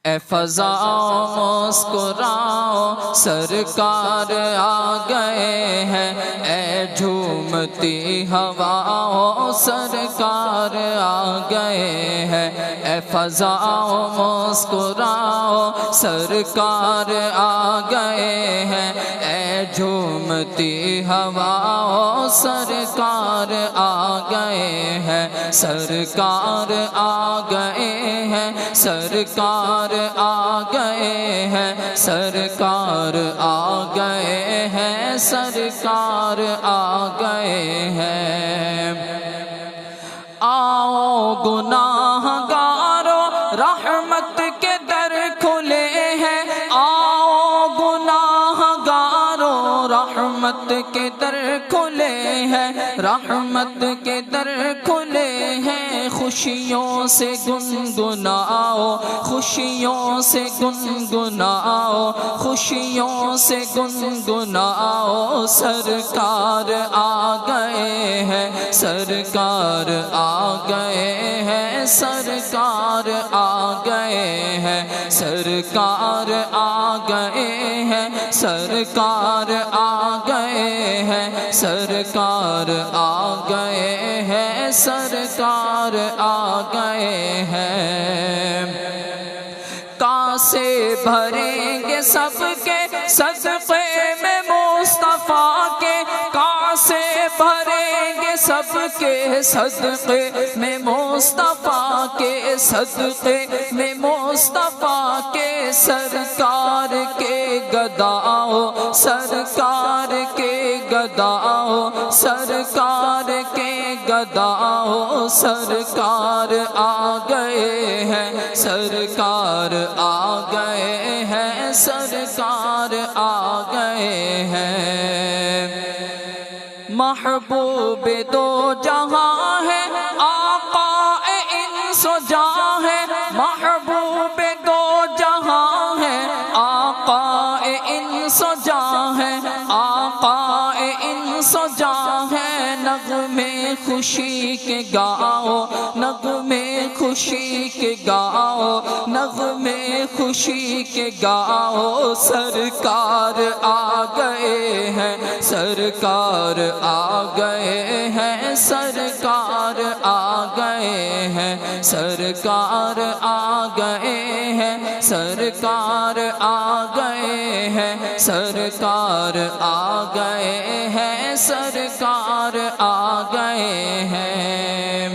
اے فضاؤ مسکراؤ سرکار آ گئے ہیں، اے جھومتی ہواؤں سرکار آ گئے ہیں، اے فضاؤ مسکراؤ سرکار آ گئے ہیں، اے جھومتی ہواؤں سرکار آ گئے ہیں، سرکار آ گئے ہیں، سرکار آ گئے ہیں، سرکار آ گئے ہیں، سرکار آ گئے ہیں۔ آؤ گناہ گارو رحمت کے در کھلے ہیں، آؤ گناہ گارو رحمت کے در کھلے ہیں، رحمت کے در کھلے ہیں، خوشیوں سے گنگناؤ، خوشیوں سے گنگناؤ، خوشیوں سے گنگناؤ، سرکار آ گئے ہیں، سرکار آ گئے ہیں، سرکار آ گئے ہیں، سرکار آ گئے ہیں، سرکار آ گئے ہیں، سرکار آ گئے ہیں، سرکار آ گئے ہیں۔ کاسے بھریں گے سب کے صدقے میں مصطفیٰ کے، کاسے بھریں گے سب کے صدقے میں مصطفیٰ کے، صدقے میں مصطفیٰ کے، سرکار کے گداؤ، سرکار کے گداؤ، سرکار کے گداؤ، سرکار آ گئے ہیں، سرکار آ گئے ہیں، سرکار آ گئے ہیں۔ محبوب دو جہاں ہے، آقا انس و جاں ہے، محبوب دو جہاں ہے، آقا انس و جاں ہے، آقا انس و جاں ہے، نغمے خوشی کے گاؤ، نغمے خوشی کے گاؤ، نغمے خوشی کے گاؤ، سرکار آ گئے ہیں، سرکار آ گئے ہیں، سرکار آ گئے ہیں، سرکار آ گئے ہیں، سرکار آ گئے ہیں، سرکار آ گئے ہیں، سرکار آ گئے ہیں۔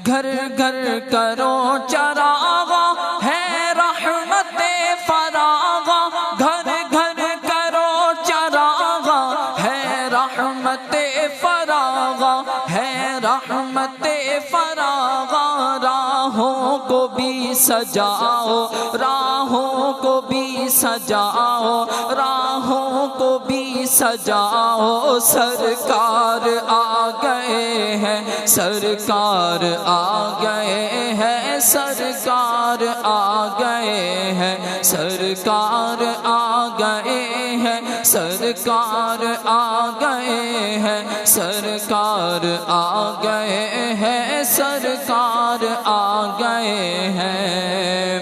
گھر گھر کرو چراغا ہے رحمت فراغا، گھر گھر کرو چراغا ہے رحمت فراغا، ہے رحمت فراغا، راہوں کو بھی سجاؤ، راہوں کو بھی سجاؤ، راہوں کو بھی سجاؤ، سرکار آ گئے ہیں، سرکار آ گئے ہیں، سرکار آ گئے ہیں، سرکار آ گئے ہیں، سرکار آ گئے ہیں، سرکار آ گئے ہیں، سرکار آ گئے ہیں۔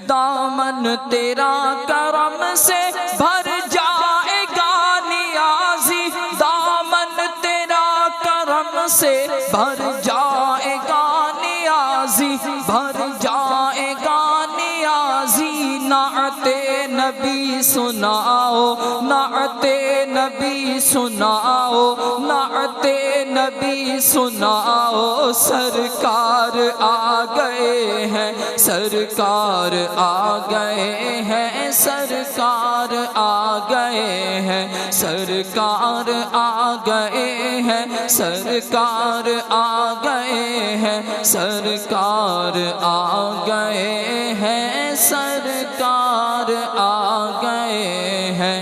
دامن تیرا کرم سے بھر جائے گا نیازی، دامن تیرا کرم سے بھر جائے گا نیازی، بھر جائے گا نیازی، نعت نبی سناؤ، نعت نبی سناؤ، نعت نبی سناؤ، سرکار آ گئے ہیں، سرکار آ گئے ہیں، سرکار آ گئے ہیں، سرکار آ گئے ہیں، سرکار آ گئے ہیں، سرکار آ گئے ہیں، سرکار آ گئے ہیں۔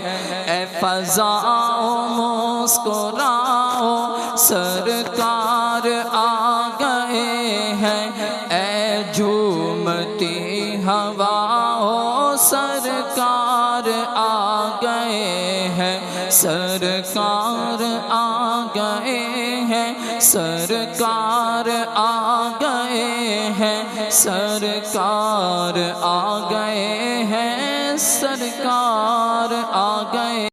اے فضاؤ مسکراؤ سرکار آ گئے ہیں، اے جھومتی ہواؤں سرکار آ گئے ہیں، سرکار آ گئے ہیں، سرکار آ گئے ہیں سرکار آ گئے ہیں سرکار آ گئے